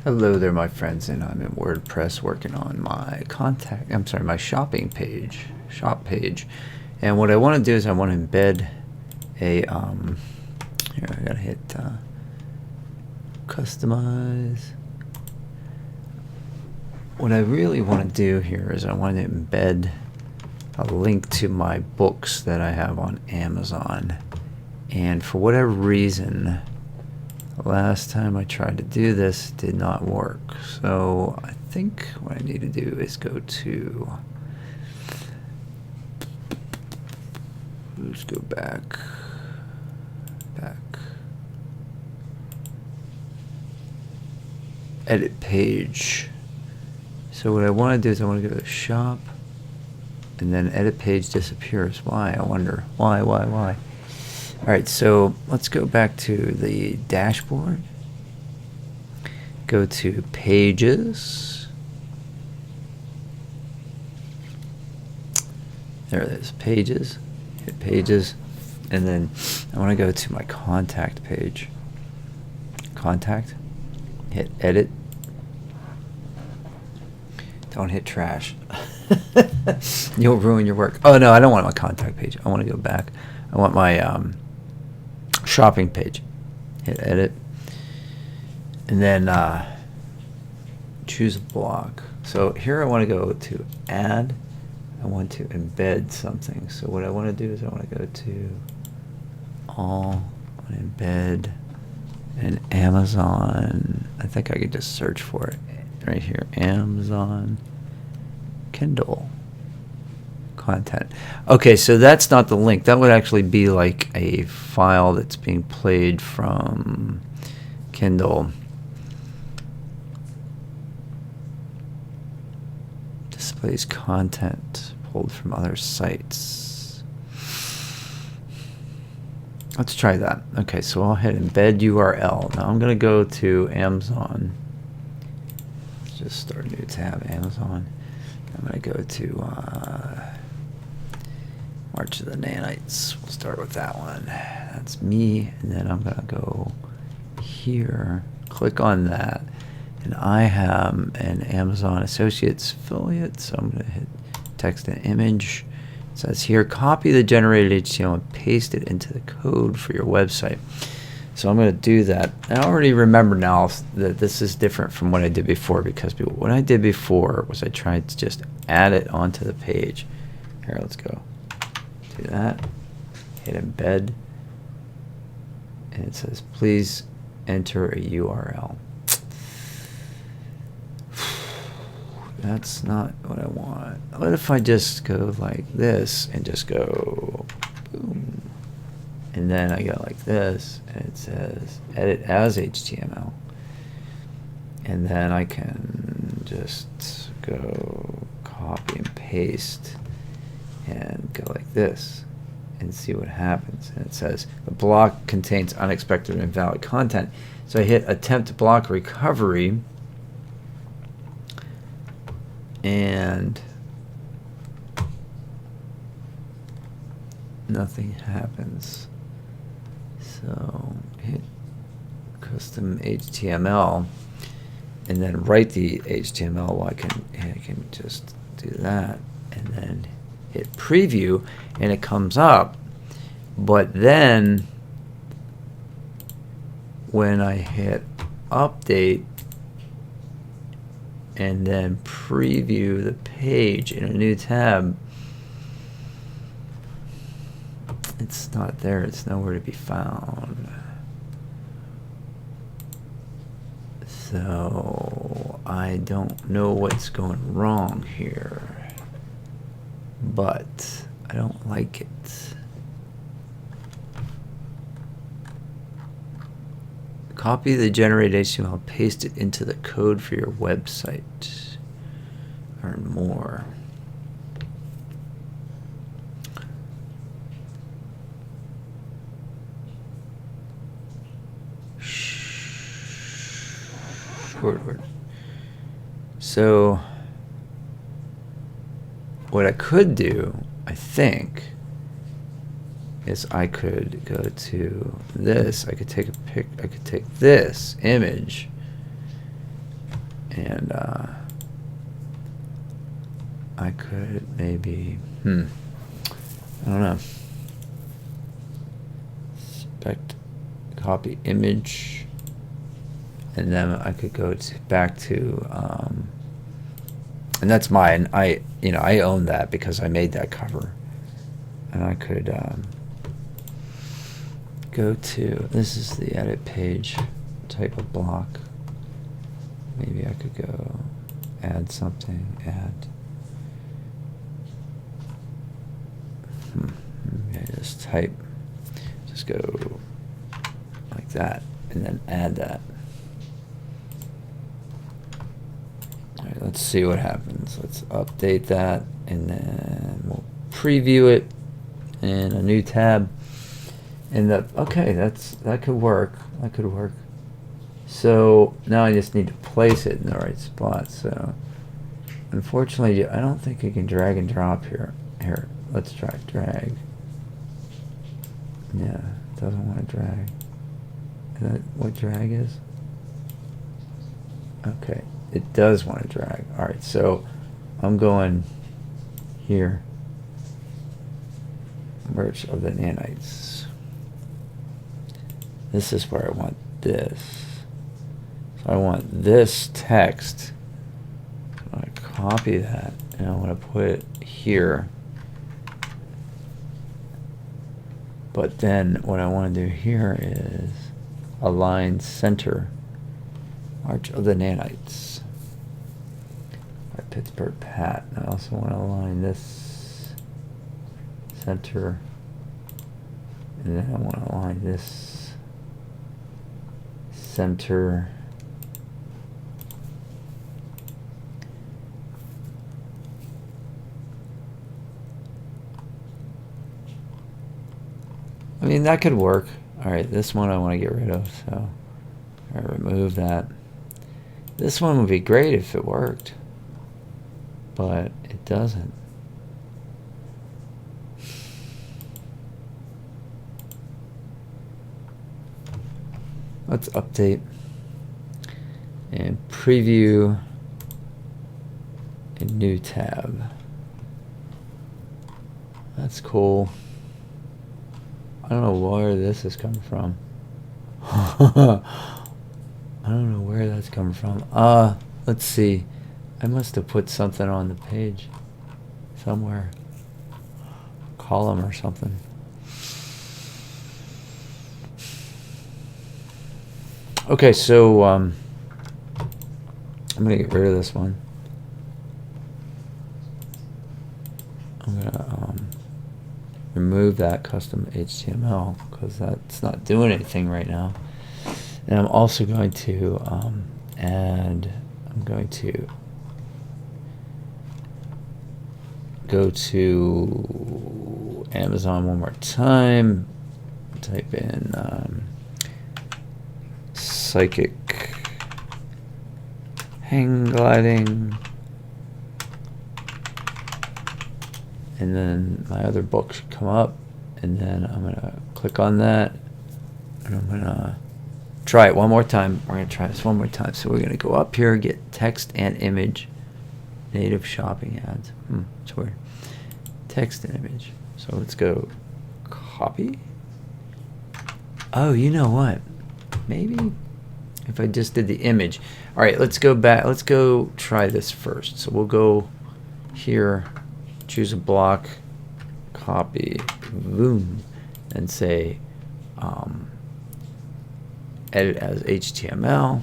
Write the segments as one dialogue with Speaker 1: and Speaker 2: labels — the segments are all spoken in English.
Speaker 1: Hello there, my friends, and I'm in WordPress working on my my shopping page, shop page. And what I want to do is I want to embed a, here I gotta hit customize. What I really want to do here is I want to embed a link to my books that I have on Amazon. And for whatever reason, last time I tried to do this, it did not work. So I think what I need to do is go to, let's go back, edit page. So what I want to do is I want to go to shop, and then edit page disappears. Why? I wonder. Why? All right, so let's go back to the dashboard. Go to pages. There it is, pages. Hit pages, and then I want to go to my contact page. Contact. Hit edit. Don't hit trash. You'll ruin your work. Oh no, I don't want my contact page. I want to go back. I want my shopping page. Hit edit, and then choose a block. So here I want to go to add. I want to embed something. So what I want to do is I want to go to all, embed an Amazon. I think I could just search for it right here. Amazon Kindle content. Okay, so that's not the link. That would actually be like a file that's being played from Kindle. Displays content pulled from other sites. Let's try that. Okay, so I'll hit embed URL. Now I'm going to go to Amazon. Let's just start a new tab, Amazon. I'm going to go to March of the Nanites. We'll start with that one. That's me, and then I'm going to go here, click on that, and I have an Amazon Associates affiliate, so I'm going to hit text and image. It says here, copy the generated HTML and paste it into the code for your website. So I'm going to do that. I already remember now that this is different from what I did before, because what I did before was I tried to just add it onto the page. Here, let's go. Do that. Hit embed. And it says, please enter a URL. That's not what I want. What if I just go like this and just go boom? And then I go like this, and it says edit as HTML. And then I can just go copy and paste and go like this and see what happens. And it says the block contains unexpected or invalid content. So I hit attempt block recovery, and nothing happens. So hit custom HTML, and then write the HTML. Well, I can just do that, and then hit preview, and it comes up. But then when I hit update and then preview the page in a new tab, it's not there. It's nowhere to be found. So I don't know what's going wrong here, but I don't like it. Copy the generated HTML, paste it into the code for your website. Learn more. Word. So what I could do, I think, is I could go to this. I could take a pic. I could take this image. And I could maybe, I don't know. Select copy image, and then I could go back to, and that's mine. I own that because I made that cover, and I could go to, this is the edit page type of block. Maybe I could go add something, maybe I just go like that, and then add that. All right, let's see what happens. Let's update that, and then we'll preview it in a new tab. And okay, that could work. That could work. So now I just need to place it in the right spot. So unfortunately, I don't think you can drag and drop here. Here, let's try drag. Yeah, it doesn't want to drag. Is that what drag is? Okay, it does want to drag. All right, so I'm going here. Merge of the nanites. This is where I want this. So I want this text. I want to copy that, and I want to put it here. But then what I want to do here is align center. March of the nanites. All right, Pittsburgh Pat. I also want to align this center. And then I want to align this center. I mean, that could work. All right, this one I want to get rid of, so I remove that. This one would be great if it worked, but it doesn't. Let's update and preview a new tab. That's cool. I don't know where this is coming from. I don't know where that's coming from. Let's see. I must have put something on the page somewhere. Column or something. Okay, so I'm gonna get rid of this one. I'm gonna remove that custom HTML because that's not doing anything right now. And I'm also going to I'm going to go to Amazon one more time, type in psychic hang gliding, and then my other book should come up, and then I'm gonna click on that, and I'm gonna try it one more time. We're gonna try this one more time. So we're gonna go up here, get text and image, native shopping ads. It's weird. Text and image. So let's go copy. Oh, you know what? Maybe if I just did the image. All right, let's go back. Let's go try this first. So we'll go here, choose a block, copy, boom, and say edit as HTML.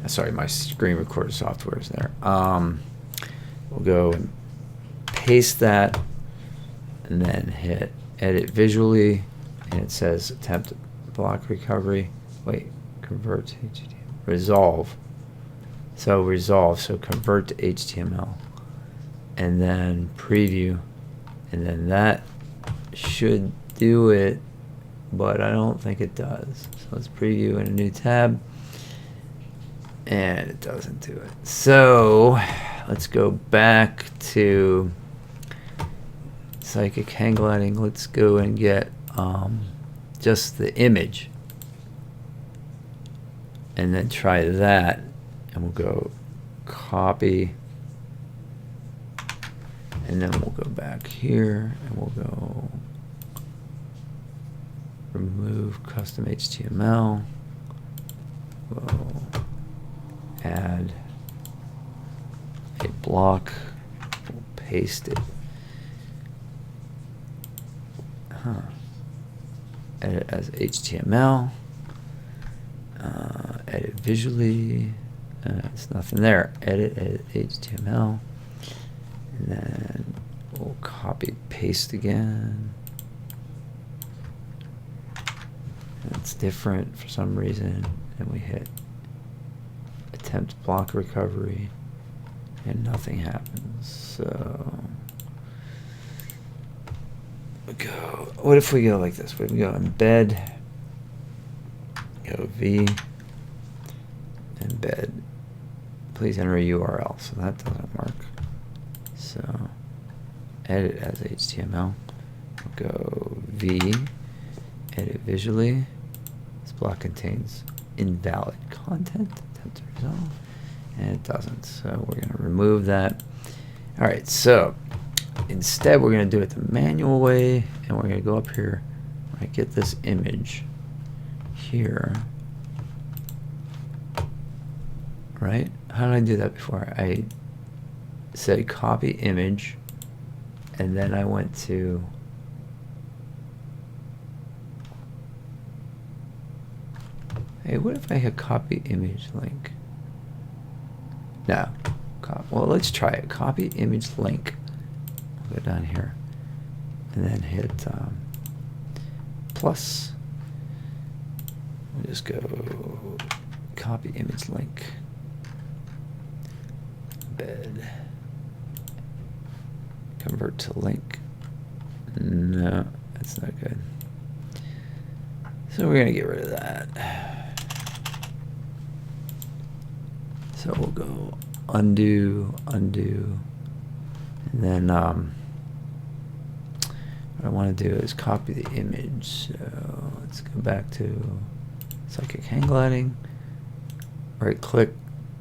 Speaker 1: Sorry, my screen recorder software is there. We'll go and paste that, and then hit edit visually, and it says attempt block recovery. Wait, convert to HTML. Resolve. So resolve. So convert to HTML, and then preview, and then that should do it, but I don't think it does. So let's preview in a new tab, and it doesn't do it. So let's go back to psychic hang gliding. Let's go and get just the image, and then try that, and we'll go copy, and then we'll go back here and we'll go remove custom HTML. We'll add a block. We'll paste it. Edit as HTML. Edit visually. There's nothing there. Edit HTML. And then we'll copy paste again. And it's different for some reason. And we hit attempt block recovery. And nothing happens. So we go. What if we go like this? We go embed. Go V. Embed. Please enter a URL. So that doesn't work. So edit as HTML. We'll go V. Edit visually. This block contains invalid content. Attempt to resolve. And it doesn't. So we're going to remove that. All right. So instead, we're going to do it the manual way. And we're going to go up here. I get this image here. Right? How did I do that before? I said copy image. And then I went to hey, what if I hit copy image link? No. Well, let's try it. Copy image link. I'll go down here. And then hit plus. We'll just go copy image link. Embed. Convert to link. No, that's not good. So we're going to get rid of that. So we'll go undo, undo, and then what I want to do is copy the image. So let's go back to psychic hang gliding, right click,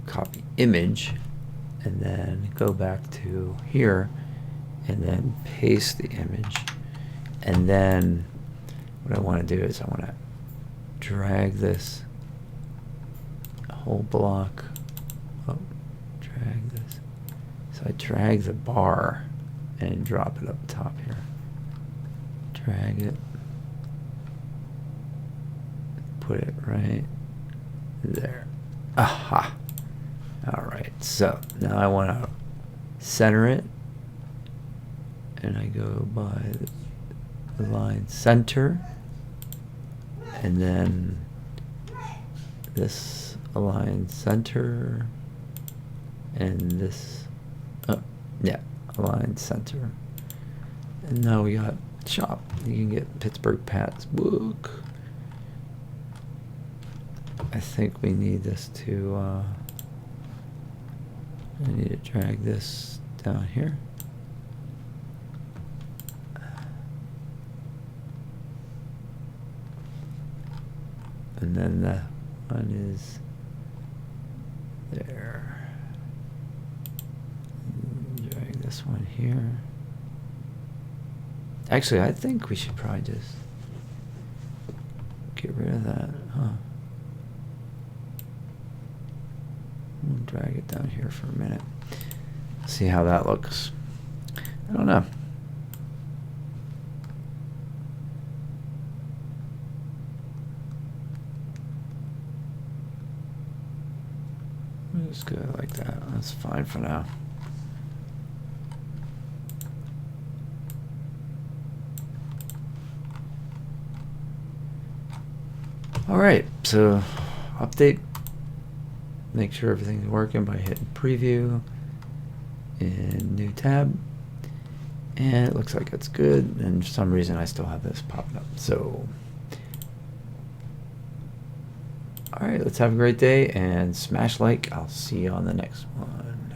Speaker 1: copy image, and then go back to here and then paste the image. And then what I want to do is I want to drag this whole block. Oh, drag this. So I drag the bar and drop it up top here. Drag it. Put it right there. Aha. All right. So now I want to center it. And I go by the line center. And then this align center. And this, oh, yeah, align center. And now we got shop. You can get Pittsburgh Pat's book. I think we need this to, I need to drag this down here. And then that one is there. Drag this one here. Actually, I think we should probably just get rid of that, huh? We'll drag it down here for a minute. See how that looks. I don't know. Just go like that. That's fine for now. All right, so update. Make sure everything's working by hitting preview in new tab. And it looks like it's good. And for some reason, I still have this popping up. So, all right, let's have a great day and smash like. I'll see you on the next one.